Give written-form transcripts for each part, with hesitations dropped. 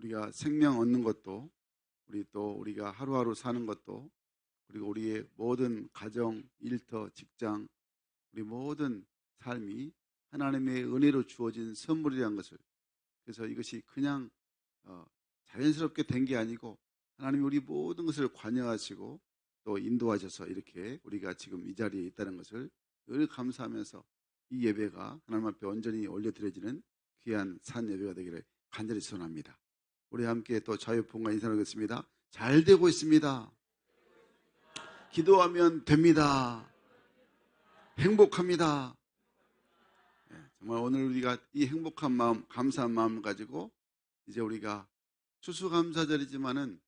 우리가 생명 얻는 것도, 우리가 하루하루 사는 것도, 그리고 우리의 모든 가정, 일터, 직장, 우리 모든 삶이 하나님의 은혜로 주어진 선물이라는 것을, 그래서 이것이 그냥 자연스럽게 된 게 아니고 하나님이 우리 모든 것을 관여하시고 또 인도하셔서 이렇게 우리가 지금 이 자리에 있다는 것을 늘 감사하면서 이 예배가 하나님 앞에 온전히 올려드려지는 귀한 산 예배가 되기를 간절히 소원합니다. 우리 함께 또 자유풍과 인사하겠습니다. 잘 되고 있습니다. 기도하면 됩니다. 행복합니다. 정말 오늘 우리가 이 행복한 마음, 감사한 마음을 가지고 이제 우리가 추수감사절이지만은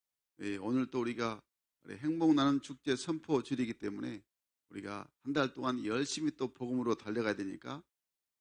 오늘 또 우리가 행복 나눔 축제 선포 주일이기 때문에 우리가 한 달 동안 열심히 또 복음으로 달려가야 되니까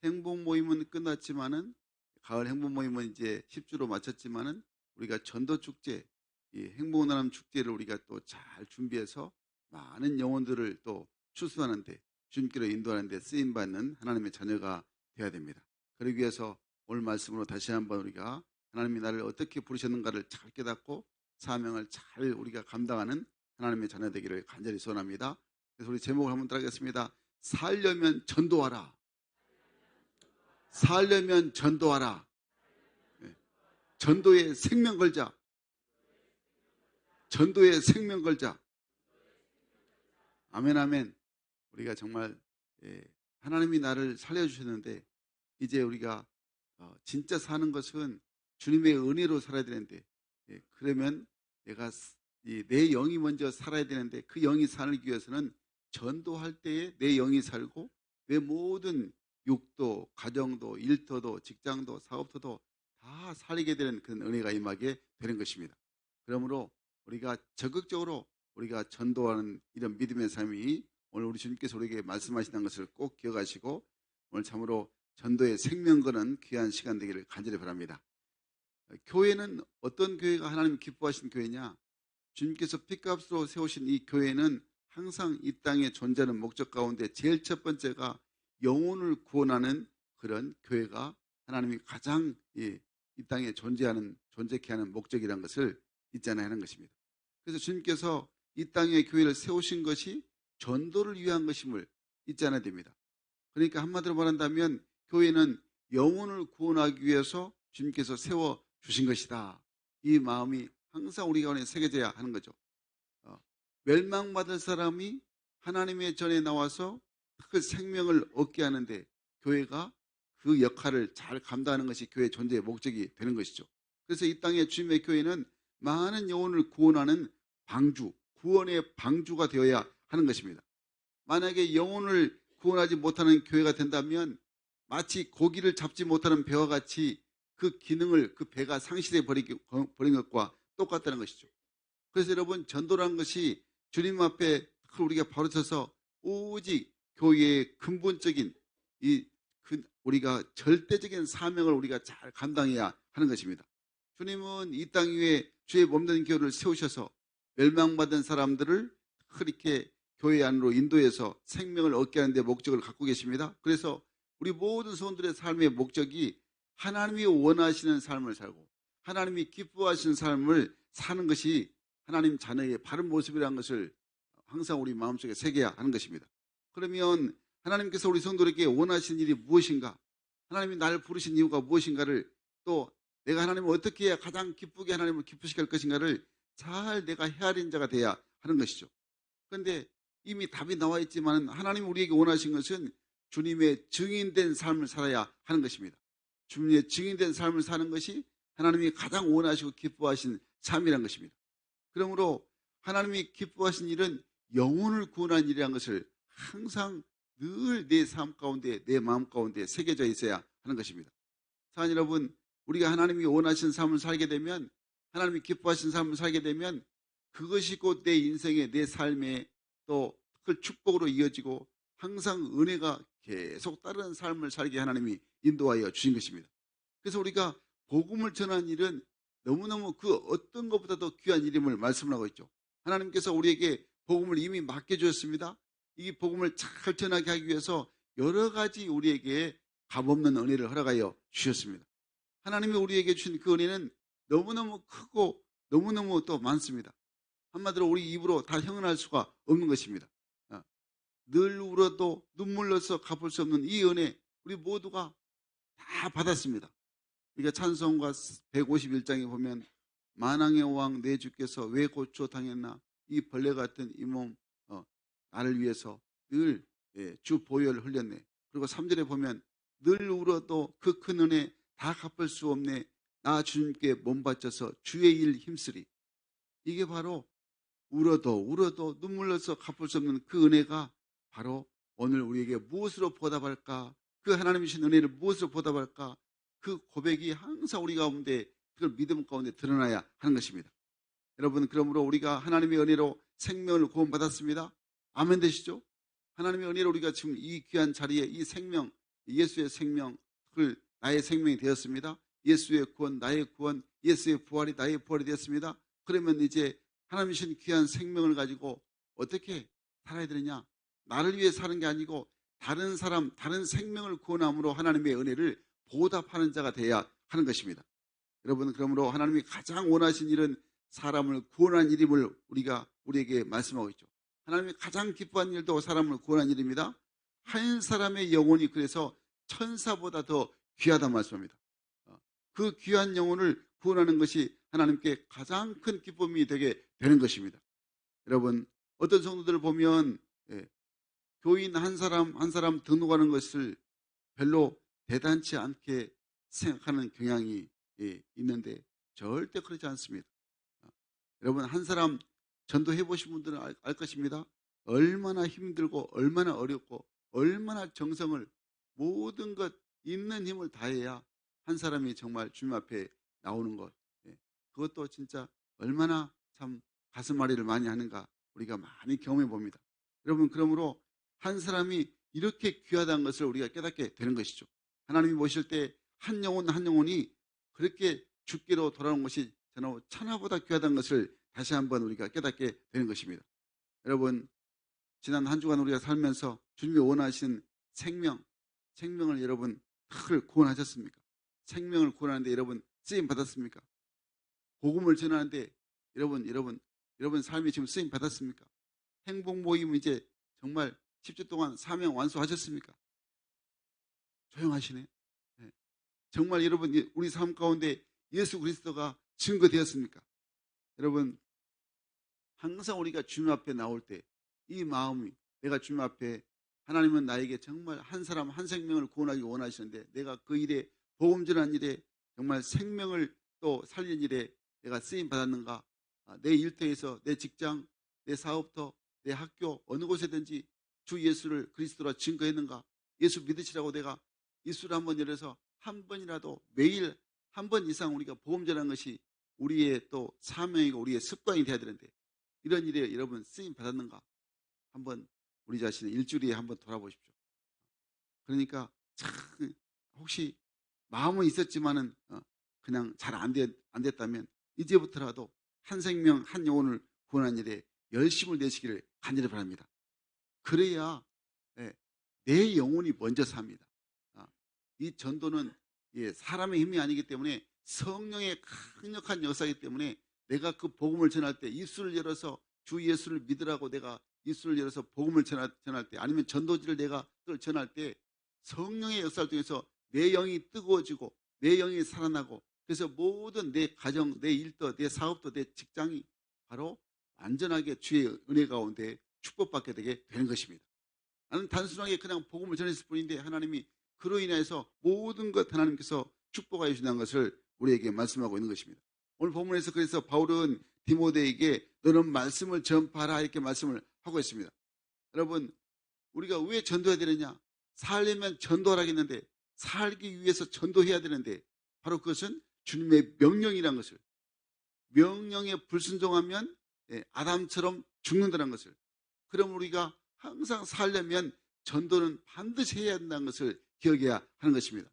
행복 모임은 끝났지만은 가을 행복 모임은 이제 10주로 마쳤지만은 우리가 전도 축제, 이 행복 나눔 축제를 우리가 또 잘 준비해서 많은 영혼들을 또 추수하는데 주님께로 인도하는데 쓰임 받는 하나님의 자녀가 되어야 됩니다. 그러기 위해서 오늘 말씀으로 다시 한번 우리가 하나님이 나를 어떻게 부르셨는가를 잘 깨닫고 사명을 잘 우리가 감당하는 하나님의 자녀 되기를 간절히 소원합니다. 그래서 우리 제목을 한번 따라하겠습니다. 살려면 전도하라. 살려면 전도하라. 전도에 생명 걸자. 전도에 생명 걸자. 아멘, 아멘. 우리가 정말 하나님이 나를 살려주셨는데 이제 우리가 진짜 사는 것은 주님의 은혜로 살아야 되는데, 그러면 내가 내 영이 먼저 살아야 되는데 그 영이 살기 위해서는 전도할 때에 내 영이 살고 내 모든 육도, 가정도, 일터도, 직장도, 사업터도 다 살리게 되는 그런 은혜가 임하게 되는 것입니다. 그러므로 우리가 적극적으로 우리가 전도하는 이런 믿음의 삶이 오늘 우리 주님께서 우리에게 말씀하시는 것을 꼭 기억하시고 오늘 참으로 전도의 생명 거는 귀한 시간 되기를 간절히 바랍니다. 교회는 어떤 교회가 하나님 기뻐하신 교회냐? 주님께서 핏값으로 세우신 이 교회는 항상 이 땅에 존재하는 목적 가운데 제일 첫 번째가 영혼을 구원하는 그런 교회가 하나님이 가장 이 땅에 존재케 하는 목적이라는 것을 잊지 않아야 하는 것입니다. 그래서 주님께서 이 땅에 교회를 세우신 것이 전도를 위한 것임을 잊지 않아야 됩니다. 그러니까 한마디로 말한다면 교회는 영혼을 구원하기 위해서 주님께서 세워주신 것이다. 이 마음이 항상 우리 가운데 새겨져야 하는 거죠. 멸망받을 사람이 하나님의 전에 나와서 그 생명을 얻게 하는데 교회가 그 역할을 잘 감당하는 것이 교회의 존재의 목적이 되는 것이죠. 그래서 이 땅에 주님의 교회는 많은 영혼을 구원하는 방주, 구원의 방주가 되어야 하는 것입니다. 만약에 영혼을 구원하지 못하는 교회가 된다면 마치 고기를 잡지 못하는 배와 같이 그 기능을 그 배가 상실해 버린 것과 똑같다는 것이죠. 그래서 여러분, 전도라는 것이 주님 앞에 우리가 바로 서서 오직 교회의 근본적인 우리가 절대적인 사명을 우리가 잘 감당해야 하는 것입니다. 주님은 이 땅 위에 주의 몸된 교회를 세우셔서 멸망받은 사람들을 그렇게 교회 안으로 인도해서 생명을 얻게 하는 데 목적을 갖고 계십니다. 그래서 우리 모든 성도들의 삶의 목적이 하나님이 원하시는 삶을 살고 하나님이 기뻐하시는 삶을 사는 것이 하나님 자녀의 바른 모습이라는 것을 항상 우리 마음속에 새겨야 하는 것입니다. 그러면 하나님께서 우리 성도들에게 원하시는 일이 무엇인가, 하나님이 나를 부르신 이유가 무엇인가를, 또 내가 하나님을 어떻게 해야 가장 기쁘게 하나님을 기쁘시게 할 것인가를 잘 내가 헤아린 자가 돼야 하는 것이죠. 그런데 이미 답이 나와 있지만 하나님이 우리에게 원하신 것은 주님의 증인된 삶을 살아야 하는 것입니다. 주님의 증인된 삶을 사는 것이 하나님이 가장 원하시고 기뻐하신 삶이라는 것입니다. 그러므로 하나님이 기뻐하신 일은 영혼을 구원하는 일이라는 것을 항상 늘 내 삶 가운데, 내 마음 가운데 새겨져 있어야 하는 것입니다. 사랑 여러분, 우리가 하나님이 원하시는 삶을 살게 되면, 하나님이 기뻐하시는 삶을 살게 되면 그것이 곧 내 인생의, 내 삶의 또 그 축복으로 이어지고 항상 은혜가 계속 따르는 삶을 살게 하나님이 인도하여 주신 것입니다. 그래서 우리가 복음을 전하는 일은 너무너무 그 어떤 것보다도 귀한 일임을 말씀을 하고 있죠. 하나님께서 우리에게 복음을 이미 맡겨주셨습니다. 이 복음을 잘 전하게 하기 위해서 여러 가지 우리에게 값없는 은혜를 허락하여 주셨습니다. 하나님이 우리에게 주신 그 은혜는 너무너무 크고 너무너무 또 많습니다. 한마디로 우리 입으로 다 형언할 수가 없는 것입니다. 어, 늘 울어도 눈물로서 갚을 수 없는 이 은혜 우리 모두가 다 받았습니다. 그러니까 찬송가 151장에 보면 만왕의 왕 내 주께서 왜 고초 당했나 이 벌레 같은 이 몸 나를 위해서 늘 주 보혈 흘렸네. 그리고 3절에 보면 늘 울어도 그 큰 은혜 다 갚을 수 없네. 나 주님께 몸 바쳐서 주의 일 힘쓰리. 이게 바로 울어도 눈물로서 갚을 수 없는 그 은혜가 바로 오늘 우리에게 무엇으로 보답할까? 그 하나님이 주신 은혜를 무엇으로 보답할까? 그 고백이 항상 우리 가운데 그걸 믿음 가운데 드러나야 하는 것입니다. 여러분, 그러므로 우리가 하나님의 은혜로 생명을 구원받았습니다. 아멘 되시죠? 하나님의 은혜로 우리가 지금 이 귀한 자리에 이 생명, 예수의 생명을 나의 생명이 되었습니다. 예수의 구원, 나의 구원, 예수의 부활이 나의 부활이 되었습니다. 그러면 이제 하나님 주신 귀한 생명을 가지고 어떻게 살아야 되느냐? 나를 위해 사는 게 아니고 다른 사람, 다른 생명을 구원함으로 하나님의 은혜를 보답하는 자가 되어야 하는 것입니다. 여러분, 그러므로 하나님이 가장 원하신 일은 사람을 구원하는 일임을 우리에게 말씀하고 있죠. 하나님이 가장 기뻐한 일도 사람을 구원하는 일입니다. 한 사람의 영혼이 그래서 천사보다 더 귀하다는 말씀입니다. 그 귀한 영혼을 구원하는 것이 하나님께 가장 큰 기쁨이 되게 되는 것입니다. 여러분, 어떤 성도들을 보면 교인 한 사람 한 사람 등록하는 것을 별로 대단치 않게 생각하는 경향이 있는데 절대 그렇지 않습니다. 여러분, 한 사람 전도해 보신 분들은 알 것입니다. 얼마나 힘들고 얼마나 어렵고 얼마나 정성을 모든 것 있는 힘을 다해야 한 사람이 정말 주님 앞에 나오는 것, 그것도 진짜 얼마나 참 가슴앓이를 많이 하는가 우리가 많이 경험해 봅니다. 여러분, 그러므로 한 사람이 이렇게 귀하다는 것을 우리가 깨닫게 되는 것이죠. 하나님이 보실 때 한 영혼 한 영혼이 그렇게 죽기로 돌아오는 것이 저는 천하보다 귀하다는 것을 다시 한번 우리가 깨닫게 되는 것입니다. 여러분, 지난 한 주간 우리가 살면서 주님이 원하시는 생명을 여러분 늘 구원하셨습니까? 생명을 구원하는데 여러분 쓰임 받았습니까? 복음을 전하는데 여러분 삶이 지금 쓰임 받았습니까? 행복 모임 이제 정말 10주 동안 사명 완수하셨습니까? 조용하시네. 네. 정말 여러분 우리 삶 가운데 예수 그리스도가 증거되었습니까? 여러분, 항상 우리가 주님 앞에 나올 때 이 마음이 내가 주님 앞에 하나님은 나에게 정말 한 사람 한 생명을 구원하기 원하시는데 내가 그 일에 복음 전한 일에 정말 생명을 또 살린 일에 내가 쓰임 받았는가? 내 일터에서 내 직장, 내 사업터, 내 학교 어느 곳에든지 주 예수를 그리스도라 증거했는가? 예수 믿으시라고 내가 입술을 한번 열어서 한 번이라도 매일 한 번 이상 우리가 복음 전하는 것이 우리의 또 사명이고 우리의 습관이 되어야 되는데 이런 일에 여러분 쓰임 받았는가? 한번 우리 자신을 일주일에 한번 돌아보십시오. 그러니까 참 혹시 마음은 있었지만은 그냥 잘 안 됐다면 이제부터라도 한 생명 한 영혼을 구원하는 일에 열심을 내시기를 간절히 바랍니다. 그래야 내 영혼이 먼저 삽니다. 이 전도는 사람의 힘이 아니기 때문에 성령의 강력한 역사이기 때문에 내가 그 복음을 전할 때 입술을 열어서 주 예수를 믿으라고 내가 입술을 열어서 복음을 전할 때 아니면 전도지를 내가 전할 때 성령의 역사를 통해서 내 영이 뜨거워지고 내 영이 살아나고 그래서 모든 내 가정, 내 일터, 내 사업도, 내 직장이 바로 완전하게 주의 은혜 가운데 축복받게 되게 되는 것입니다. 나는 단순하게 그냥 복음을 전했을 뿐인데 하나님이 그로 인해서 모든 것 하나님께서 축복하여 주신다는 것을 우리에게 말씀하고 있는 것입니다. 오늘 본문에서 그래서 바울은 디모데에게 너는 말씀을 전파하라 이렇게 말씀을 하고 있습니다. 여러분, 우리가 왜 전도해야 되느냐? 살려면 전도하라 했는데 살기 위해서 전도해야 되는데 바로 그것은 주님의 명령이라는 것을, 명령에 불순종하면 아담처럼 죽는다는 것을, 그럼 우리가 항상 살려면 전도는 반드시 해야 한다는 것을 기억해야 하는 것입니다.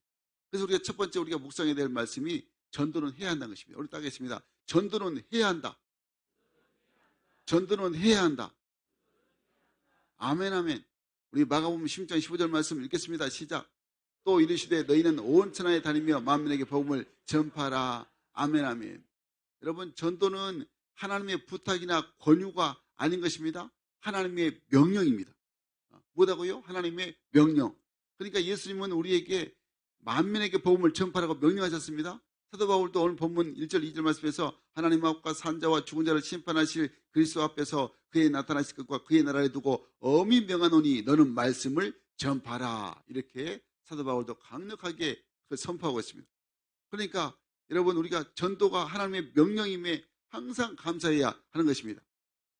그래서 우리가 첫 번째 우리가 묵상해야 될 말씀이 전도는 해야 한다는 것입니다. 우리 따겠습니다. 전도는 해야 한다. 전도는 해야 한다. 아멘 아멘. 우리 마가복음 16장 15절 말씀 읽겠습니다. 시작. 또 이르시되 너희는 온 천하에 다니며 만민에게 복음을 전파하라. 아멘, 아멘. 여러분, 전도는 하나님의 부탁이나 권유가 아닌 것입니다. 하나님의 명령입니다. 뭐라고요? 하나님의 명령. 그러니까 예수님은 우리에게 만민에게 복음을 전파하라고 명령하셨습니다. 사도 바울도 오늘 본문 1절 2절 말씀에서 하나님 앞과 산자와 죽은 자를 심판하실 그리스도 앞에서 그의 나타나실 것과 그의 나라를 두고 엄히 명하노니 너는 말씀을 전파하라. 이렇게 사도 바울도 강력하게 선포하고 있습니다. 그러니까 여러분, 우리가 전도가 하나님의 명령임에 항상 감사해야 하는 것입니다.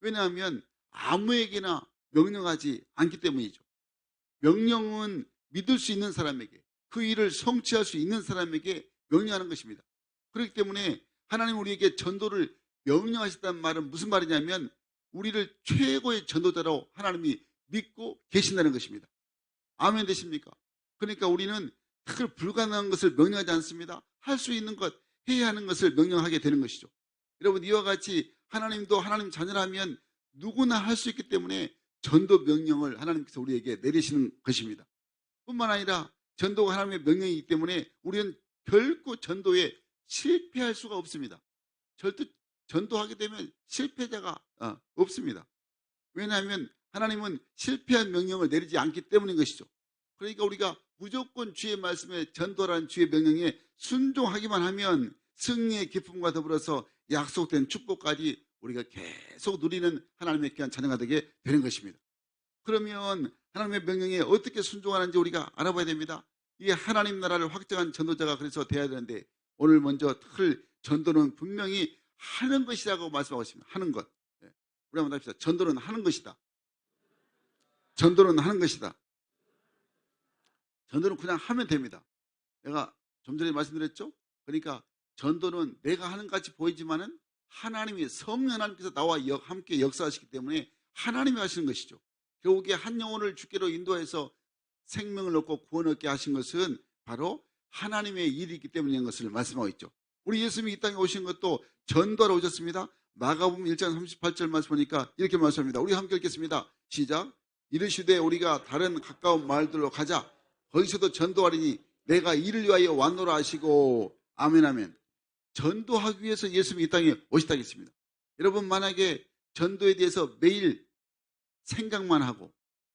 왜냐하면 아무에게나 명령하지 않기 때문이죠. 명령은 믿을 수 있는 사람에게, 그 일을 성취할 수 있는 사람에게 명령하는 것입니다. 그렇기 때문에 하나님 우리에게 전도를 명령하셨다는 말은 무슨 말이냐면 우리를 최고의 전도자로 하나님이 믿고 계신다는 것입니다. 아멘 되십니까? 그러니까 우리는 특히 불가능한 것을 명령하지 않습니다. 할 수 있는 것, 해야 하는 것을 명령하게 되는 것이죠. 여러분, 이와 같이 하나님도 하나님 자녀라면 누구나 할 수 있기 때문에 전도 명령을 하나님께서 우리에게 내리시는 것입니다. 뿐만 아니라 전도가 하나님의 명령이기 때문에 우리는 결코 전도에 실패할 수가 없습니다. 절대 전도하게 되면 실패자가 없습니다. 왜냐하면 하나님은 실패한 명령을 내리지 않기 때문인 것이죠. 그러니까 우리가 무조건 주의 말씀에 전도라는 주의 명령에 순종하기만 하면 승리의 기쁨과 더불어서 약속된 축복까지 우리가 계속 누리는 하나님의 귀한 자녀가 되게 되는 것입니다. 그러면 하나님의 명령에 어떻게 순종하는지 우리가 알아봐야 됩니다. 이 하나님 나라를 확정한 전도자가 그래서 돼야 되는데 오늘 먼저 틀 전도는 분명히 하는 것이라고 말씀하고 있습니다. 하는 것. 우리 한번 합시다. 전도는 하는 것이다. 전도는 하는 것이다. 전도는 그냥 하면 됩니다. 내가 좀 전에 말씀드렸죠? 그러니까 전도는 내가 하는 것 같이 보이지만은 하나님이 성령 하나님께서 나와 함께 역사하시기 때문에 하나님이 하시는 것이죠. 결국에 한 영혼을 주께로 인도해서 생명을 얻고 구원 얻게 하신 것은 바로 하나님의 일이기 때문인 것을 말씀하고 있죠. 우리 예수님이 이 땅에 오신 것도 전도하러 오셨습니다. 마가복음 1장 38절 말씀 보니까 이렇게 말씀합니다. 우리 함께 읽겠습니다. 시작. 이르시되 우리가 다른 가까운 마을들로 가자. 거기서도 전도하리니 내가 이를 위하여 왔노라 하시고. 아멘, 아멘. 전도하기 위해서 예수님이 이 땅에 오셨다고 했습니다. 여러분, 만약에 전도에 대해서 매일 생각만 하고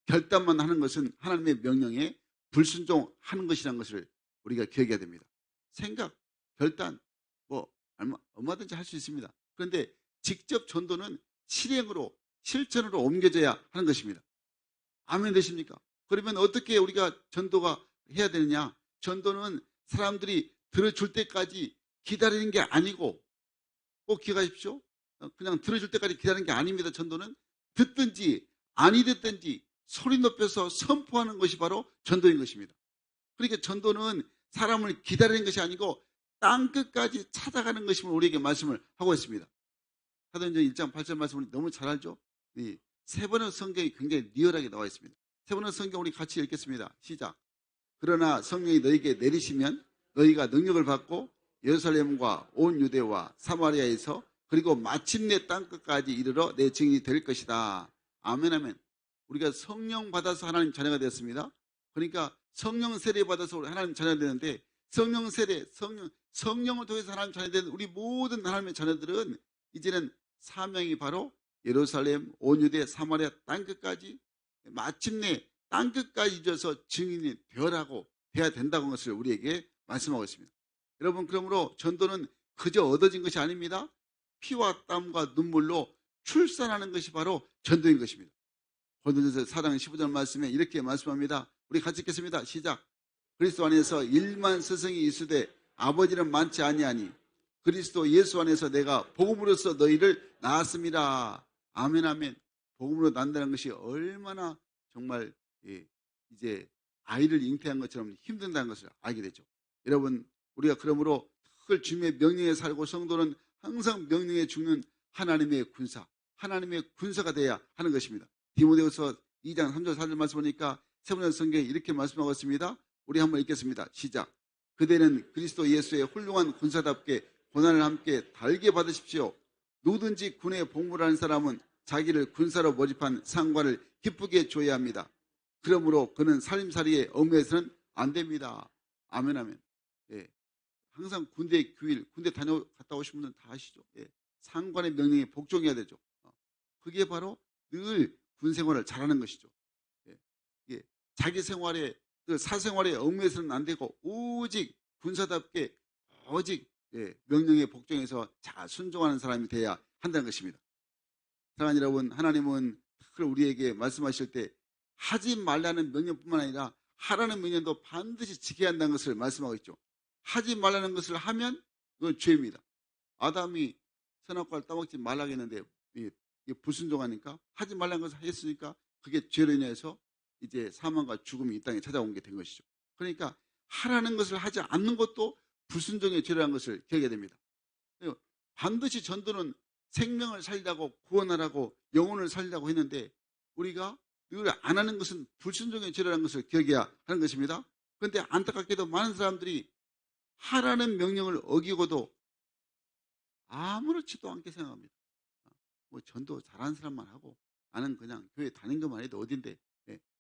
결단만 하는 것은 하나님의 명령에 불순종하는 것이라는 것을 우리가 기억해야 됩니다. 생각, 결단, 얼마든지 할 수 있습니다. 그런데 직접 전도는 실행으로, 실천으로 옮겨져야 하는 것입니다. 아멘 되십니까? 그러면 어떻게 우리가 전도가 해야 되느냐? 전도는 사람들이 들어줄 때까지 기다리는 게 아니고, 꼭 기억하십시오. 그냥 들어줄 때까지 기다리는 게 아닙니다. 전도는 듣든지 아니 듣든지 소리 높여서 선포하는 것이 바로 전도인 것입니다. 그러니까 전도는 사람을 기다리는 것이 아니고 땅끝까지 찾아가는 것임을 우리에게 말씀을 하고 있습니다. 사도행전 1장 8절 말씀을 너무 잘 알죠? 세 번의 성경이 굉장히 리얼하게 나와 있습니다. 세 번의 성경 우리 같이 읽겠습니다. 시작. 그러나 성령이 너희에게 내리시면 너희가 능력을 받고 예루살렘과 온 유대와 사마리아에서 그리고 마침내 땅끝까지 이르러 내 증인이 될 것이다. 아멘, 아멘. 우리가 성령 받아서 하나님 자녀가 되었습니다. 그러니까 성령 세례 받아서 하나님 자녀가 되는데 성령 세례, 성령을 통해서 하나님 자녀가 되는 우리 모든 하나님의 자녀들은 이제는 사명이 바로 예루살렘, 온 유대, 사마리아 땅끝까지 마침내 땅끝까지 이어서 증인이 되어라고 돼야 된다는 것을 우리에게 말씀하고 있습니다. 여러분, 그러므로 전도는 그저 얻어진 것이 아닙니다. 피와 땀과 눈물로 출산하는 것이 바로 전도인 것입니다. 고린도전서 4장 15절 말씀에 이렇게 말씀합니다. 우리 같이 읽겠습니다. 시작. 그리스도 안에서 1만 스승이 있으되 아버지는 많지 아니하니 그리스도 예수 안에서 내가 복음으로써 너희를 낳았습니다. 아멘, 아멘. 복음으로 낳는다는 것이 얼마나 정말 이제 아이를 잉태한 것처럼 힘든다는 것을 알게 되죠. 여러분, 우리가 그러므로 그 주님의 명령에 살고 성도는 항상 명령에 죽는 하나님의 군사, 하나님의 군사가 되어야 하는 것입니다. 디모데후서 2장 3절 4절 말씀 보니까 세 번째 성경에 이렇게 말씀하고 있습니다. 우리 한번 읽겠습니다. 시작. 그대는 그리스도 예수의 훌륭한 군사답게 고난을 함께 달게 받으십시오. 누구든지 군에 복무하는 사람은 자기를 군사로 모집한 상관을 기쁘게 줘야 합니다. 그러므로 그는 살림살이에 얽매여서는 안 됩니다. 아멘, 아멘. 항상 군대 교일, 군대 갔다 오신 분들은 다 아시죠? 예. 상관의 명령에 복종해야 되죠. 그게 바로 늘 군 생활을 잘하는 것이죠. 예. 예. 자기 생활에 그 사생활에 얽매여서는 안 되고 오직 군사답게 오직 명령에 복종해서 잘 순종하는 사람이 돼야 한다는 것입니다. 사랑하는 여러분, 하나님은 우리에게 말씀하실 때 하지 말라는 명령뿐만 아니라 하라는 명령도 반드시 지켜야 한다는 것을 말씀하고 있죠. 하지 말라는 것을 하면 그건 죄입니다. 아담이 선악과를 따먹지 말라고 했는데 불순종하니까 하지 말라는 것을 했으니까 그게 죄로 인해서 이제 사망과 죽음이 이 땅에 찾아온 게 된 것이죠. 그러니까 하라는 것을 하지 않는 것도 불순종의 죄라는 것을 기억해야 됩니다. 반드시 전도는 생명을 살리라고 구원하라고 영혼을 살리라고 했는데 우리가 늘 안 하는 것은 불순종의 죄라는 것을 기억해야 하는 것입니다. 그런데 안타깝게도 많은 사람들이 하라는 명령을 어기고도 아무렇지도 않게 생각합니다. 뭐 전도 잘하는 사람만 하고 나는 그냥 교회 다닌 것만 해도 어딘데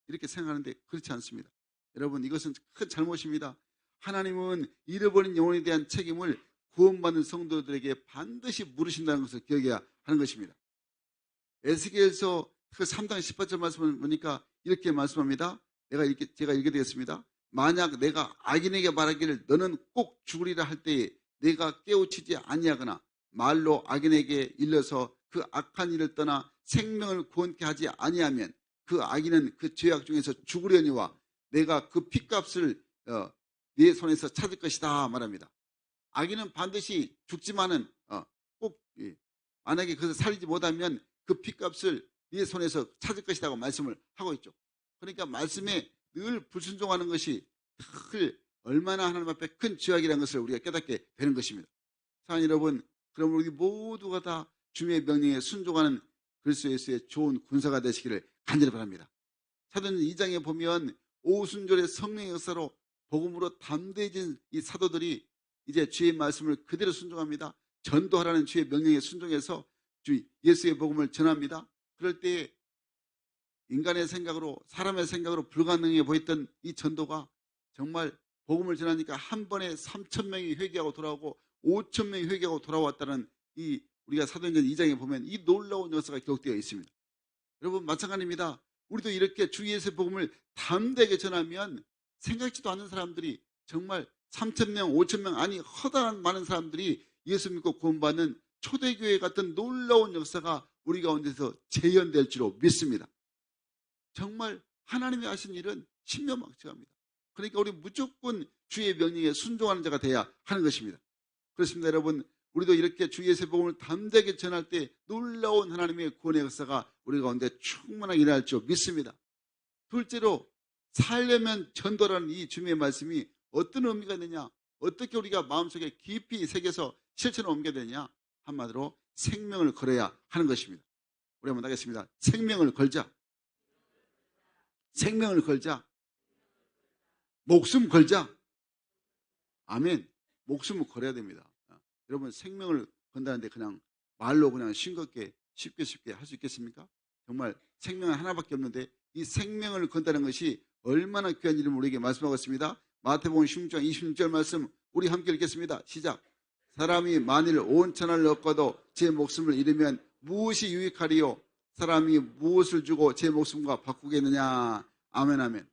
이렇게 생각하는데 그렇지 않습니다. 여러분, 이것은 큰 잘못입니다. 하나님은 잃어버린 영혼에 대한 책임을 구원받는 성도들에게 반드시 물으신다는 것을 기억해야 하는 것입니다. 에스겔서 그 3장 18절 말씀을 보니까 이렇게 말씀합니다. 제가 읽어드리겠습니다. 만약 내가 악인에게 말하기를 너는 꼭 죽으리라 할 때에 내가 깨우치지 아니하거나 말로 악인에게 일러서 그 악한 일을 떠나 생명을 구원케 하지 아니하면 그 악인은 그 죄악 중에서 죽으려니와 내가 그 핏값을 네 손에서 찾을 것이다 말합니다. 악인은 반드시 죽지만은 꼭 만약에 그것을 살리지 못하면 그 핏값을 네 손에서 찾을 것이라고 말씀을 하고 있죠. 그러니까 말씀에 늘 불순종하는 것이 얼마나 하나님 앞에 큰 죄악이라는 것을 우리가 깨닫게 되는 것입니다. 사랑하는 여러분, 그러면 우리 모두가 다 주님의 명령에 순종하는 그리스도 예수의 좋은 군사가 되시기를 간절히 바랍니다. 사도행전 2장에 보면 오순절의 성령의 역사로 복음으로 담대해진 이 사도들이 이제 주의 말씀을 그대로 순종합니다. 전도하라는 주의 명령에 순종해서 주 예수의 복음을 전합니다. 그럴 때 인간의 생각으로 사람의 생각으로 불가능해 보였던 이 전도가 정말 복음을 전하니까 한 번에 3,000명이 회개하고 돌아오고 5,000명이 회개하고 돌아왔다는 이 우리가 사도행전 2장에 보면 이 놀라운 역사가 기록되어 있습니다. 여러분, 마찬가지입니다. 우리도 이렇게 주 예수의 복음을 담대하게 전하면 생각지도 않는 사람들이 정말 3,000명, 5,000명 아니 허다한 많은 사람들이 예수 믿고 구원받는 초대교회 같은 놀라운 역사가 우리 가운데서 재현될 줄로 믿습니다. 정말 하나님이 하신 일은 신묘막측합니다. 그러니까 우리 무조건 주의 명령에 순종하는 자가 돼야 하는 것입니다. 그렇습니다. 여러분, 우리도 이렇게 주 예수의 복음을 담대하게 전할 때 놀라운 하나님의 구원의 역사가 우리 가운데 충분하게 일어날 줄 믿습니다. 둘째로, 살려면 전도라는 이 주님의 말씀이 어떤 의미가 있느냐, 어떻게 우리가 마음속에 깊이 새겨서 실천을 옮겨야 되느냐, 한마디로 생명을 걸어야 하는 것입니다. 우리 한번 하겠습니다. 생명을 걸자. 생명을 걸자. 목숨 걸자. 아멘. 목숨을 걸어야 됩니다. 여러분, 생명을 건다는데 그냥 말로 그냥 싱겁게 쉽게 할 수 있겠습니까? 정말 생명은 하나밖에 없는데 이 생명을 건다는 것이 얼마나 귀한 일을 우리에게 말씀하고 있습니다. 마태복음 16장 26절 말씀 우리 함께 읽겠습니다. 시작. 사람이 만일 온 천하를 얻고도 제 목숨을 잃으면 무엇이 유익하리요? 사람이 무엇을 주고 제 목숨과 바꾸겠느냐? 아멘, 아멘.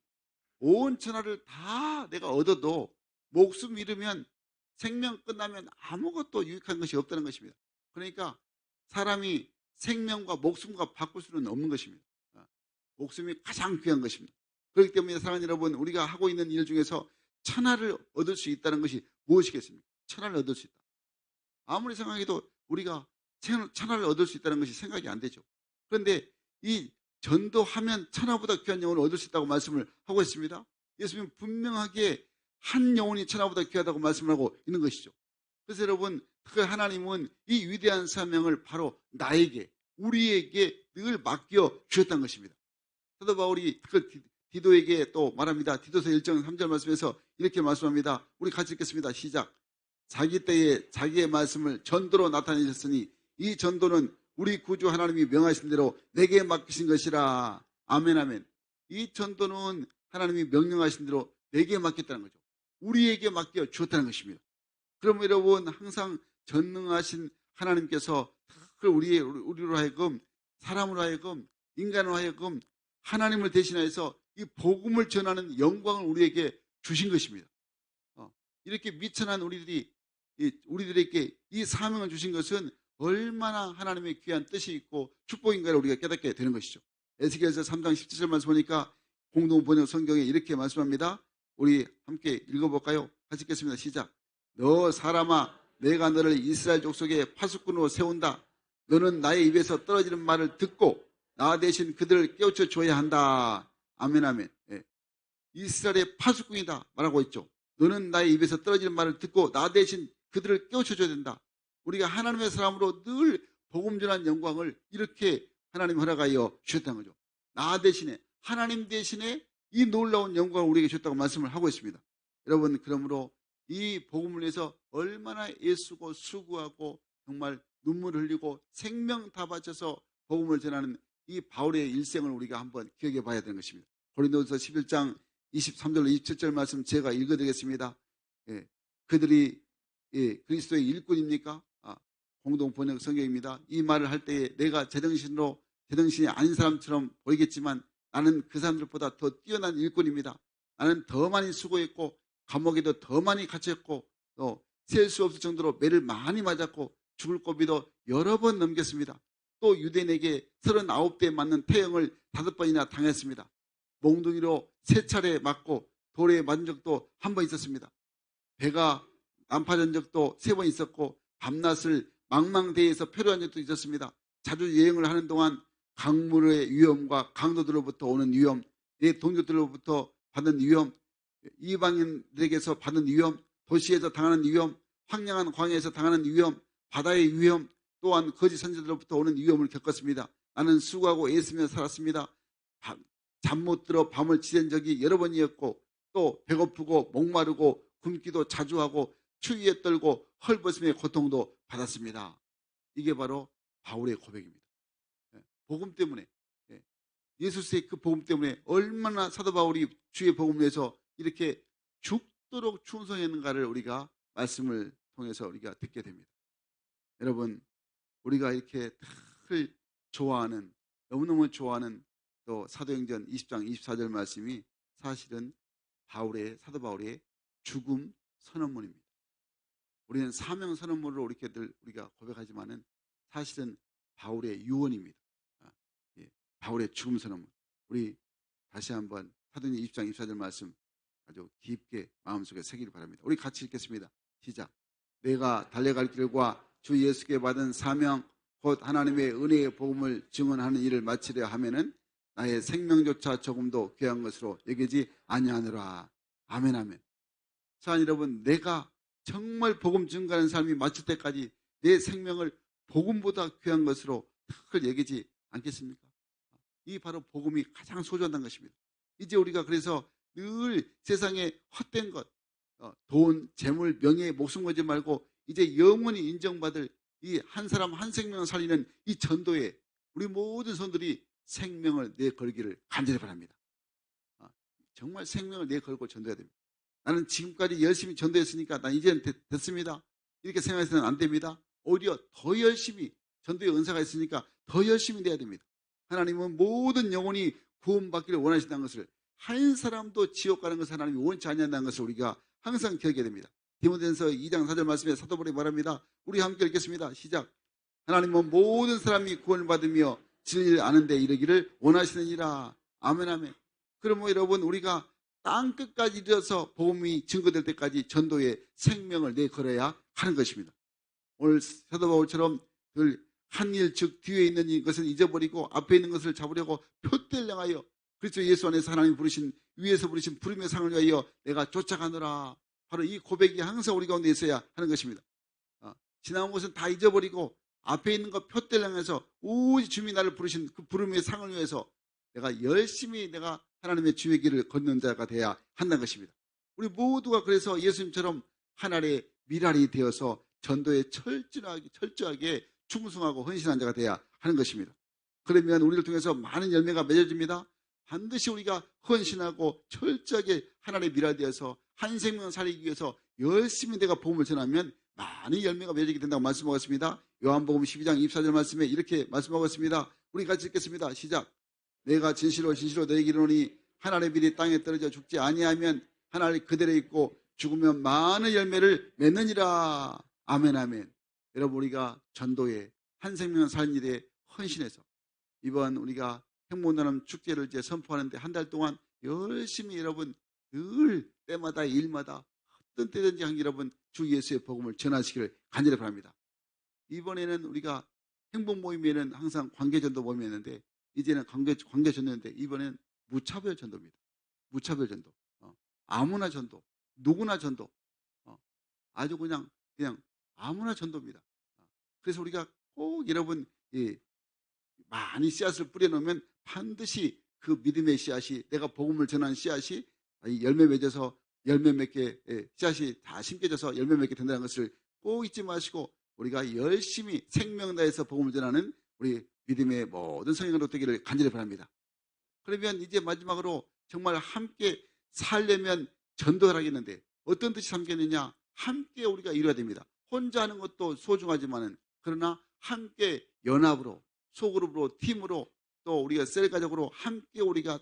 온 천하를 다 내가 얻어도 목숨 잃으면 생명 끝나면 아무것도 유익한 것이 없다는 것입니다. 그러니까 사람이 생명과 목숨과 바꿀 수는 없는 것입니다. 목숨이 가장 귀한 것입니다. 그렇기 때문에 사랑하는 여러분, 우리가 하고 있는 일 중에서 천하를 얻을 수 있다는 것이 무엇이겠습니까? 천하를 얻을 수 있다. 아무리 생각해도 우리가 천하를 얻을 수 있다는 것이 생각이 안 되죠. 그런데 이 전도하면 천하보다 귀한 영혼을 얻을 수 있다고 말씀을 하고 있습니다. 예수님은 분명하게 한 영혼이 천하보다 귀하다고 말씀을 하고 있는 것이죠. 그래서 여러분, 그 하나님은 이 위대한 사명을 바로 나에게, 우리에게 늘 맡겨 주셨다는 것입니다. 사도 바울이 그 디도에게 또 말합니다. 디도서 1장 3절 말씀에서 이렇게 말씀합니다. 우리 같이 읽겠습니다. 시작. 자기 때에 자기의 말씀을 전도로 나타내셨으니 이 전도는 우리 구주 하나님이 명하신 대로 내게 맡기신 것이라. 아멘, 아멘. 이 전도는 하나님이 명령하신 대로 내게 맡겼다는 거죠. 우리에게 맡겨 주었다는 것입니다. 그럼 여러분 항상 전능하신 하나님께서 우리로 하여금 사람으로 하여금 인간으로 하여금 하나님을 대신하여서 이 복음을 전하는 영광을 우리에게 주신 것입니다. 이렇게 미천한 우리들에게 이 사명을 주신 것은 얼마나 하나님의 귀한 뜻이 있고 축복인가를 우리가 깨닫게 되는 것이죠. 에스겔서 3장 17절 말씀 보니까 공동번역 성경에 이렇게 말씀합니다. 우리 함께 읽어볼까요? 같이 읽겠습니다. 시작. 너 사람아, 내가 너를 이스라엘 족속의 파수꾼으로 세운다. 너는 나의 입에서 떨어지는 말을 듣고 나 대신 그들을 깨우쳐 줘야 한다. 아멘, 아멘. 이스라엘의 파수꾼이다 말하고 있죠. 너는 나의 입에서 떨어지는 말을 듣고 나 대신 그들을 깨우쳐 줘야 된다. 우리가 하나님의 사람으로 늘 복음 전한 영광을 이렇게 하나님 허락하여 주셨다는 거죠. 나 대신에, 하나님 대신에 이 놀라운 영광을 우리에게 주셨다고 말씀을 하고 있습니다. 여러분, 그러므로 이 복음을 위해서 얼마나 애쓰고 수고하고 정말 눈물 흘리고 생명 다 바쳐서 복음을 전하는 이 바울의 일생을 우리가 한번 기억해 봐야 되는 것입니다. 고린도서 11장 23절로 27절 말씀 제가 읽어드리겠습니다. 그들이 그리스도의 일꾼입니까? 공동 번역 성경입니다. 이 말을 할 때에 내가 제정신이 아닌 사람처럼 보이겠지만 나는 그 사람들보다 더 뛰어난 일꾼입니다. 나는 더 많이 수고했고 감옥에도 더 많이 갇혔고 또 셀 수 없을 정도로 매를 많이 맞았고 죽을 고비도 여러 번 넘겼습니다. 또 유대인에게 39대 맞는 태형을 5번이나 당했습니다. 몽둥이로 3차례 맞고 돌에 맞은 적도 한 번 있었습니다. 배가 난파된 적도 3번 있었고 밤낮을 망망대해에서 표류한 적도 있었습니다. 자주 여행을 하는 동안 강물의 위험과 강도들로부터 오는 위험, 내 동료들로부터 받은 위험, 이방인들에게서 받은 위험, 도시에서 당하는 위험, 황량한 광야에서 당하는 위험, 바다의 위험, 또한 거짓 선지자들로부터 오는 위험을 겪었습니다. 나는 수고하고 애쓰며 살았습니다. 잠 못 들어 밤을 지샌 적이 여러 번이었고 또 배고프고 목마르고 굶기도 자주 하고 추위에 떨고 헐벗음의 고통도 받았습니다. 이게 바로 바울의 고백입니다. 복음 때문에, 예수의 그 복음 때문에 얼마나 사도 바울이 주의 복음을 위해서 이렇게 죽도록 충성했는가를 우리가 말씀을 통해서 우리가 듣게 됩니다. 여러분, 우리가 이렇게 늘 좋아하는, 너무너무 좋아하는 또 사도행전 20장 24절 말씀이 사실은 사도 바울의 죽음 선언문입니다. 우리는 사명 선언문으로 이렇게 늘 우리가 고백하지만은 사실은 바울의 유언입니다. 바울의 죽음 선언문. 우리 다시 한번 사도행전 20장 24절 말씀 아주 깊게 마음속에 새기를 바랍니다. 우리 같이 읽겠습니다. 시작. 내가 달려갈 길과 주 예수께 받은 사명 곧 하나님의 은혜의 복음을 증언하는 일을 마치려 하면은 나의 생명조차 조금도 귀한 것으로 여기지 아니하노라. 아멘, 아멘. 자, 여러분, 내가 정말 복음 증거하는 삶이 마칠 때까지 내 생명을 복음보다 귀한 것으로 늘 여기지 않겠습니까? 이 바로 복음이 가장 소중한 것입니다. 이제 우리가 그래서 늘 세상에 헛된 것, 돈, 재물, 명예, 목숨 걸지 말고 이제 영원히 인정받을 이 한 사람 한 생명을 살리는 이 전도에 우리 모든 손들이 생명을 내걸기를 간절히 바랍니다. 정말 생명을 내걸고 전도해야 됩니다. 나는 지금까지 열심히 전도했으니까 난 이제는 됐습니다. 이렇게 생각해서는 안 됩니다. 오히려 더 열심히 전도의 은사가 있으니까 더 열심히 돼야 됩니다. 하나님은 모든 영혼이 구원받기를 원하신다는 것을, 한 사람도 지옥 가는 것을 하나님이 원치 않는다는 것을 우리가 항상 기억해야 됩니다. 디모데전서 2장 4절 말씀에 사도 바울이 말합니다. 우리 함께 읽겠습니다. 시작. 하나님은 모든 사람이 구원을 받으며 진리를 아는 데 이르기를 원하시느니라. 아멘, 아멘. 그러면 여러분, 우리가 땅끝까지 이르러서 복음이 증거될 때까지 전도에 생명을 내걸어야 하는 것입니다. 오늘 사도 바울처럼 늘 한 일, 즉 뒤에 있는 것을 잊어버리고 앞에 있는 것을 잡으려고 표대를 향하여 그리스도 예수 안에서 하나님 부르신, 위에서 부르신 부름의 상을 위하여 내가 쫓아가노라. 바로 이 고백이 항상 우리 가운데 있어야 하는 것입니다. 지나온 것은 다 잊어버리고 앞에 있는 것 표대를 향해서 오직 주님이 나를 부르신 그 부름의 상을 위해서 내가 열심히 내가 하나님의 주의 길을 걷는 자가 되어야 한다는 것입니다. 우리 모두가 그래서 예수님처럼 하나님의 미랄이 되어서 전도에 철저하게 충성하고 헌신한 자가 되어야 하는 것입니다. 그러면 우리를 통해서 많은 열매가 맺어집니다. 반드시 우리가 헌신하고 철저하게 하나님의 미랄이 되어서 한 생명을 살리기 위해서 열심히 내가 복음을 전하면 많은 열매가 맺게 된다고 말씀하고 있습니다. 요한복음 12장 24절 말씀에 이렇게 말씀하고 있습니다. 우리 같이 읽겠습니다. 시작. 내가 진실로 진실로 너에게 이르노니 하나님의 빌이 땅에 떨어져 죽지 아니하면 하나님 그대로 있고 죽으면 많은 열매를 맺느니라. 아멘 아멘. 여러분 우리가 전도에 한 생명 살린 일에 헌신해서 이번 우리가 행복나눔 축제를 이제 선포하는데 한 달 동안 열심히 여러분 늘 때마다 일마다 어떤 때든지 한 여러분 주 예수의 복음을 전하시기를 간절히 바랍니다. 이번에는 우리가 행복 모임에는 항상 관계전도 모임이었는데 이제는 관계전도인데 이번에는 무차별 전도입니다. 무차별 전도. 아무나 전도. 누구나 전도. 아주 그냥 아무나 전도입니다. 그래서 우리가 꼭 여러분 많이 씨앗을 뿌려놓으면 반드시 그 믿음의 씨앗이 내가 복음을 전하는 씨앗이 열매 맺어서 열매 맺게 씨앗이 다 심겨져서 열매 맺게 된다는 것을 꼭 잊지 마시고 우리가 열심히 생명 다해서 복음을 전하는 우리 믿음의 모든 성령으로 되기를 간절히 바랍니다. 그러면 이제 마지막으로 정말 함께 살려면 전도를 하겠는데 어떤 뜻이 담겼느냐? 함께 우리가 이루어야 됩니다. 혼자 하는 것도 소중하지만은 그러나 함께 연합으로 소그룹으로 팀으로 또 우리가 셀 가족으로 함께 우리가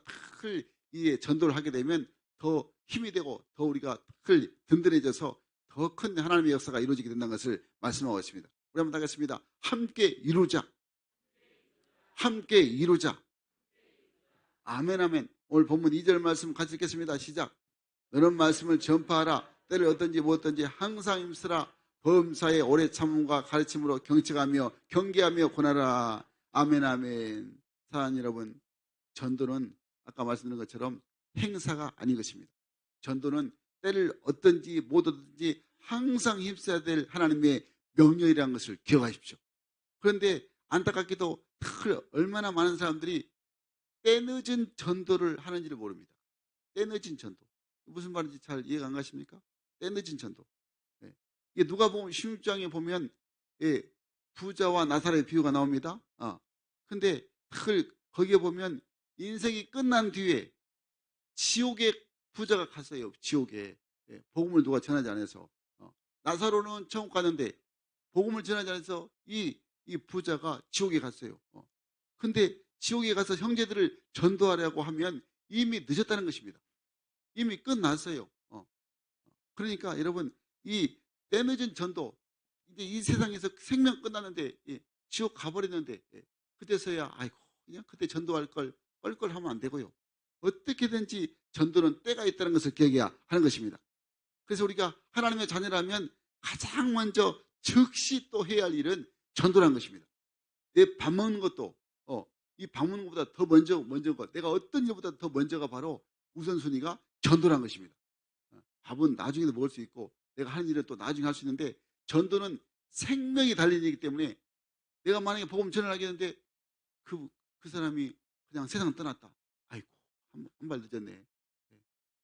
이 전도를 하게 되면 더 힘이 되고 더 우리가 든든해져서 더 큰 하나님의 역사가 이루어지게 된다는 것을 말씀하고 있습니다. 우리 한번 하겠습니다. 함께 이루자. 함께 이루자. 아멘 아멘. 오늘 본문 2절 말씀 같이 읽겠습니다. 시작. 너는 말씀을 전파하라. 때를 어떤지 무엇든지 항상 힘쓰라. 범사에 오래 참음과 가르침으로 경책하며 경계하며 권하라. 아멘 아멘. 사랑하는 여러분, 전도는 아까 말씀드린 것처럼 행사가 아닌 것입니다. 전도는 때를 어떤지 못 어떤지 항상 힘써야 될 하나님의 명령이라는 것을 기억하십시오. 그런데 안타깝게도 얼마나 많은 사람들이 때늦은 전도를 하는지를 모릅니다. 때늦은 전도. 무슨 말인지 잘 이해가 안 가십니까? 때늦은 전도. 이게 누가복음 16장에 보면 부자와 나사렛의 비유가 나옵니다. 근데 거기에 보면 인생이 끝난 뒤에 지옥에 부자가 갔어요. 지옥에. 복음을 누가 전하지 않아서. 나사로는 천국 갔는데 복음을 전하지 않아서 이 부자가 지옥에 갔어요. 근데 지옥에 가서 형제들을 전도하려고 하면 이미 늦었다는 것입니다. 이미 끝났어요. 그러니까 여러분 이 때늦은 전도, 이제 이 세상에서 생명 끝났는데 지옥 가버렸는데 그때서야 아이고 그냥 그때 전도할 걸 껄껄 하면 안 되고요. 어떻게든지 전도는 때가 있다는 것을 기억해야 하는 것입니다. 그래서 우리가 하나님의 자녀라면 가장 먼저 즉시 또 해야 할 일은 전도라는 것입니다. 내 밥 먹는 것도 이 밥 먹는 것보다 더 먼저인 것, 내가 어떤 일보다 더 먼저가 바로 우선순위가 전도라는 것입니다. 밥은 나중에도 먹을 수 있고 내가 하는 일은 또 나중에 할 수 있는데 전도는 생명이 달린 일이기 때문에 내가 만약에 복음 전하게 했는데 그 사람이 그냥 세상 떠났다. 아이고 한 발 늦었네.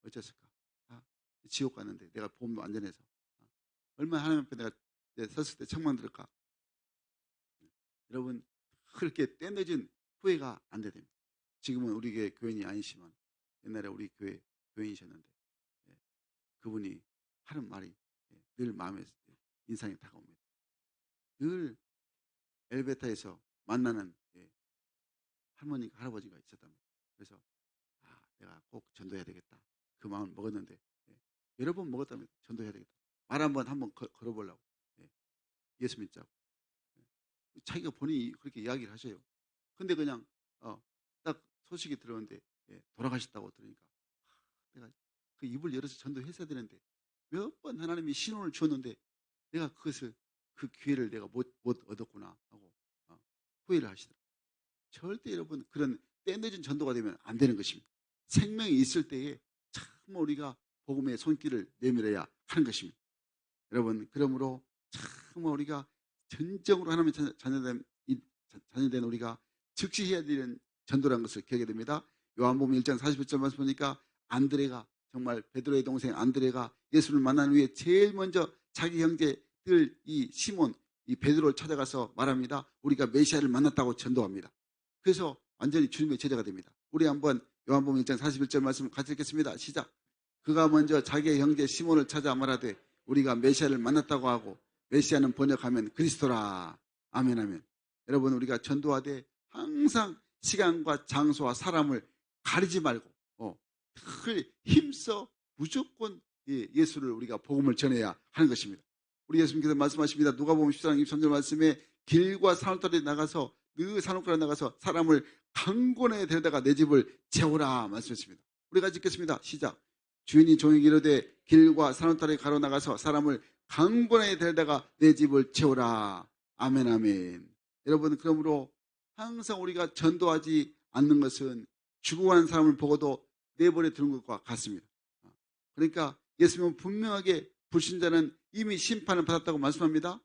어쩌을까? 지옥 갔는데 내가 복음도 안 전해서 얼마나 하나님 앞에 내가 섰을 때 책망 들을까? 여러분 그렇게 때늦은 후회가 안 돼야 됩니다. 지금은 우리 교회 교인이 아니지만 옛날에 우리 교회 교인이셨는데 그분이 하는 말이 늘 마음에 인상이 다가옵니다. 늘 엘베타에서 만나는 할머니, 할아버지가 있었답니다. 그래서 내가 꼭 전도해야 되겠다. 그 마음을 먹었는데 여러 번 먹었다면 전도해야 되겠다. 말 한번 걸어보려고 예수 믿자고. 자기가 본인이 그렇게 이야기를 하셔요. 근데 그냥 딱 소식이 들어오는데 돌아가셨다고 들으니까 내가 그 입을 열어서 전도했어야 되는데 몇 번 하나님이 신호를 주었는데 내가 그 기회를 내가 못 얻었구나 하고 후회를 하시더라고요. 절대 여러분 그런 때늦은 전도가 되면 안 되는 것입니다. 생명이 있을 때에 참 우리가 복음의 손길을 내밀어야 하는 것입니다. 여러분 그러므로 참 우리가 진정으로 하나님의 자녀된 우리가 즉시 해야 되는 전도라는 것을 기억하게 됩니다. 요한복음 1장 41절 말씀 보니까 안드레가 정말 베드로의 동생 안드레가 예수를 만난 후에 제일 먼저 자기 형제들 이 시몬 이 베드로를 찾아가서 말합니다. 우리가 메시아를 만났다고 전도합니다. 그래서 완전히 주님의 제자가 됩니다. 우리 한번 요한복음 1장 41절 말씀 같이 읽겠습니다. 시작. 그가 먼저 자기의 형제 시몬을 찾아 말하되 우리가 메시아를 만났다고 하고 메시아는 번역하면 그리스도라. 아멘 아멘. 여러분 우리가 전도하되 항상 시간과 장소와 사람을 가리지 말고 늘 힘써 무조건 예수를 우리가 복음을 전해야 하는 것입니다. 우리 예수님께서 말씀하십니다. 누가복음 14장 23절 말씀에 길과 산울가에 나가서 그 산울가에 나가서 사람을 강권에 데려다가 내 집을 채우라 말씀했습니다. 우리가 읽겠습니다. 시작. 주인이 종에게 이르되 길과 산울가에 가로 나가서 사람을 강권에 데려다가 내 집을 채우라. 아멘 아멘. 여러분 그러므로 항상 우리가 전도하지 않는 것은 죽어가는 사람을 보고도 내버려 두는 것과 같습니다. 그러니까 예수님은 분명하게 불신자는 이미 심판을 받았다고 말씀합니다.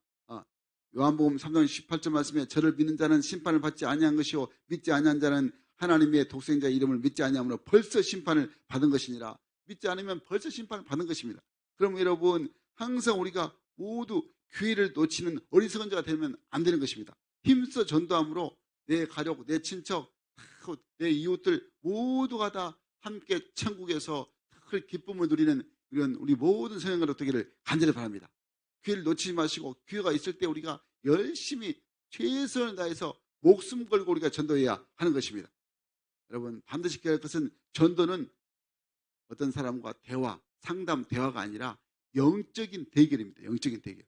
요한복음 3장 18절 말씀에 저를 믿는 자는 심판을 받지 아니한 것이요 믿지 아니한 자는 하나님의 독생자 이름을 믿지 아니함으로 벌써 심판을 받은 것이니라. 믿지 않으면 벌써 심판을 받은 것입니다. 그럼 여러분 항상 우리가 모두 기회를 놓치는 어리석은 자가 되면 안 되는 것입니다. 힘써 전도함으로 내 가족, 내 친척, 내 이웃들 모두가 다 함께 천국에서 큰 기쁨을 누리는 이런 우리 모든 성령으로 되기를 간절히 바랍니다. 기회를 놓치지 마시고 기회가 있을 때 우리가 열심히 최선을 다해서 목숨 걸고 우리가 전도해야 하는 것입니다. 여러분 반드시 기억할 것은 전도는 어떤 사람과 대화, 상담, 대화가 아니라 영적인 대결입니다. 영적인 대결.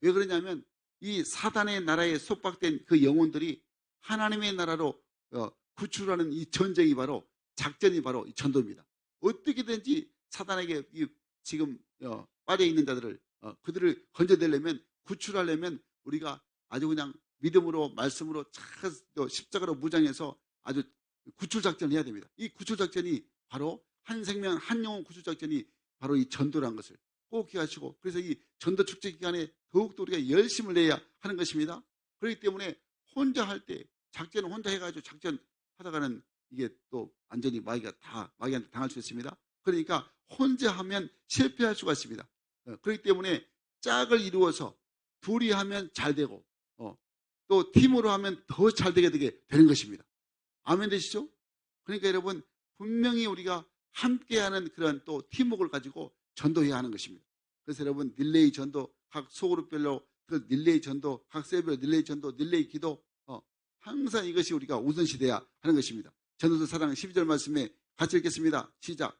왜 그러냐면 이 사단의 나라에 속박된 그 영혼들이 하나님의 나라로 구출하는 이 전쟁이 바로 작전이 바로 이 전도입니다. 어떻게든지 사단에게 지금 빠져 있는 자들을 그들을 건져내려면 구출하려면 우리가 아주 그냥 믿음으로 말씀으로 십자가로 무장해서 아주 구출 작전을 해야 됩니다. 이 구출 작전이 바로 한 생명 한 영혼 구출 작전이 바로 이 전도라는 것을 꼭 기억하시고 그래서 이 전도 축제 기간에 더욱더 우리가 열심을 내야 하는 것입니다. 그렇기 때문에 혼자 할 때 작전을 혼자 해가지고 작전 하다가는 이게 또 완전히 마귀한테 당할 수 있습니다. 그러니까 혼자 하면 실패할 수가 있습니다. 그렇기 때문에 짝을 이루어서 둘이 하면 잘 되고 또 팀으로 하면 더 잘 되게 되는 것입니다. 아멘 되시죠? 그러니까 여러분 분명히 우리가 함께하는 그런 또 팀워크를 가지고 전도해야 하는 것입니다. 그래서 여러분 릴레이 전도 각 소그룹별로 그 릴레이 전도 각 세별 릴레이 전도 릴레이 기도 항상 이것이 우리가 우선시돼야 하는 것입니다. 전도서 4장 12절 말씀에 같이 읽겠습니다. 시작.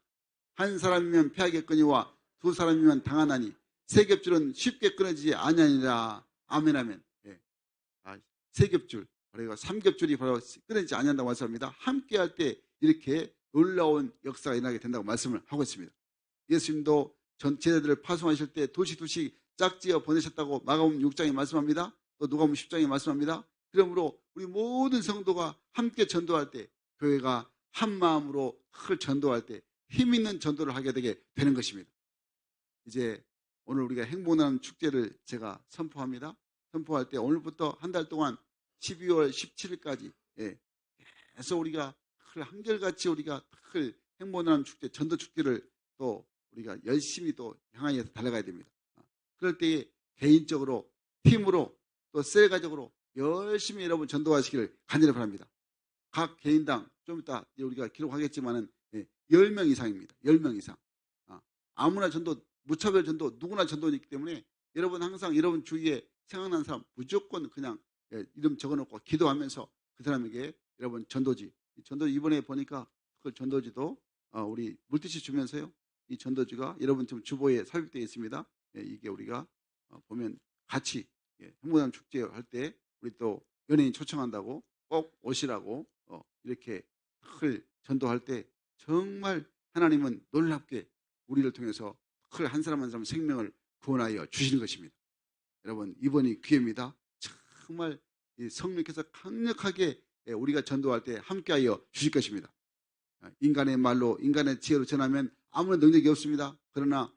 한 사람이면 패하겠거니와 두 사람이면 당하나니 세 겹줄은 쉽게 끊어지지 아니하니라. 아멘 아멘. 세 겹줄 그리고 3겹줄이 바로 끊어지지 아니한다고 말씀합니다. 함께할 때 이렇게 놀라운 역사가 일어나게 된다고 말씀을 하고 있습니다. 예수님도 전 제자들을 파송하실 때 도시 짝지어 보내셨다고 마가복음 6장에 말씀합니다. 또 누가복음 10장에 말씀합니다. 그러므로 우리 모든 성도가 함께 전도할 때 교회가 한 마음으로 전도할 때 힘 있는 전도를 하게 되게 되는 것입니다. 이제 오늘 우리가 행복나눔 축제를 제가 선포합니다. 선포할 때 오늘부터 한 달 동안 12월 17일까지 계속 우리가 한결같이 우리가 행복나눔 축제 전도 축제를 또 우리가 열심히 또 향하여 달려가야 됩니다. 그럴 때 개인적으로 팀으로 또 셀가적으로 열심히 여러분 전도하시기를 간절히 바랍니다. 각 개인당 좀 이따 우리가 기록하겠지만은 10명 이상입니다. 10명 이상. 아무나 전도, 무차별 전도, 누구나 전도이기 때문에 여러분 항상 여러분 주위에 생각나는 사람 무조건 그냥 이름 적어놓고 기도하면서 그 사람에게 여러분 전도지 이번에 보니까 그 전도지도 우리 물티슈 주면서요. 이 전도지가 여러분 지금 주보에 삽입되어 있습니다. 이게 우리가 보면 같이 행복나눔 축제 할 때 우리 또 연예인 초청한다고 꼭 오시라고 이렇게 전도할 때 정말 하나님은 놀랍게 우리를 통해서 한 사람 한 사람 생명을 구원하여 주시는 것입니다. 여러분 이번이 기회입니다. 정말 성령께서 강력하게 우리가 전도할 때 함께하여 주실 것입니다. 인간의 말로 인간의 지혜로 전하면 아무런 능력이 없습니다. 그러나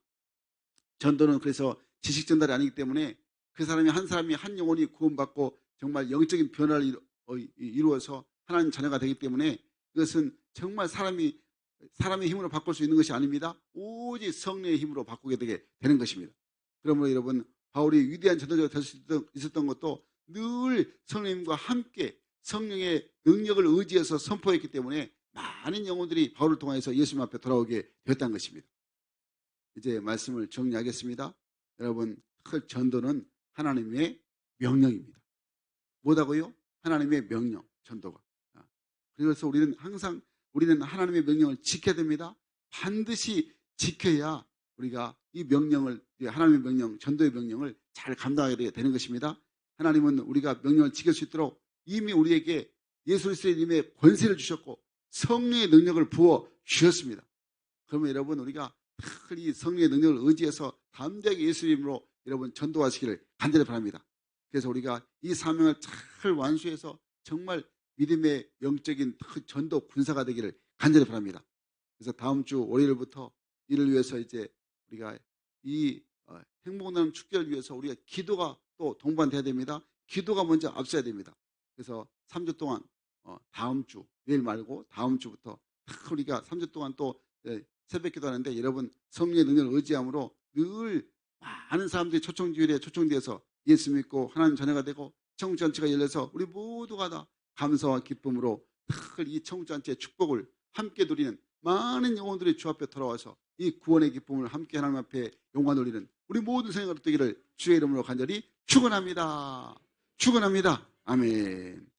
전도는 그래서 지식 전달이 아니기 때문에 그 사람이 한 영혼이 구원받고 정말 영적인 변화를 이루어서 하나님 자녀가 되기 때문에 이것은 정말 사람의 힘으로 바꿀 수 있는 것이 아닙니다. 오직 성령의 힘으로 바꾸게 되게 되는 것입니다. 그러므로 여러분 바울이 위대한 전도자가 될 수 있었던 것도 늘 성령님과 함께 성령의 능력을 의지해서 선포했기 때문에 많은 영혼들이 바울을 통해서 예수님 앞에 돌아오게 되었다는 것입니다. 이제 말씀을 정리하겠습니다. 여러분, 그 전도는 하나님의 명령입니다. 뭐다고요? 하나님의 명령, 전도가. 그래서 우리는 하나님의 명령을 지켜야 됩니다. 반드시 지켜야 우리가 이 명령을, 하나님의 명령, 전도의 명령을 잘 감당하게 되는 것입니다. 하나님은 우리가 명령을 지킬 수 있도록 이미 우리에게 예수 그리스도님의 권세를 주셨고 성령의 능력을 부어 주셨습니다. 그러면 여러분, 우리가 이 성령의 능력을 의지해서 담대하게 예수 이름으로 여러분 전도하시기를 간절히 바랍니다. 그래서 우리가 이 사명을 잘 완수해서 정말 믿음의 영적인 전도 군사가 되기를 간절히 바랍니다. 그래서 다음 주 월요일부터 이를 위해서 이제 우리가 이 행복 나눔 축제를 위해서 우리가 기도가 또 동반돼야 됩니다. 기도가 먼저 앞서야 됩니다. 그래서 3주 동안 다음 주, 내일 말고 다음 주부터 우리가 3주 동안 또 새벽 기도하는데, 여러분 성령의 능력을 의지함으로 늘 많은 사람들이 초청주일에 초청되어서 예수 믿고 하나님 자녀가 되고 청구잔치가 열려서 우리 모두가 다 감사와 기쁨으로 이 청구잔치의 축복을 함께 누리는 많은 영혼들이 주 앞에 돌아와서 이 구원의 기쁨을 함께 하나님 앞에 영광 돌리는 우리 모든 생활을 되기를 주의 이름으로 간절히 축원합니다. 축원합니다. 아멘.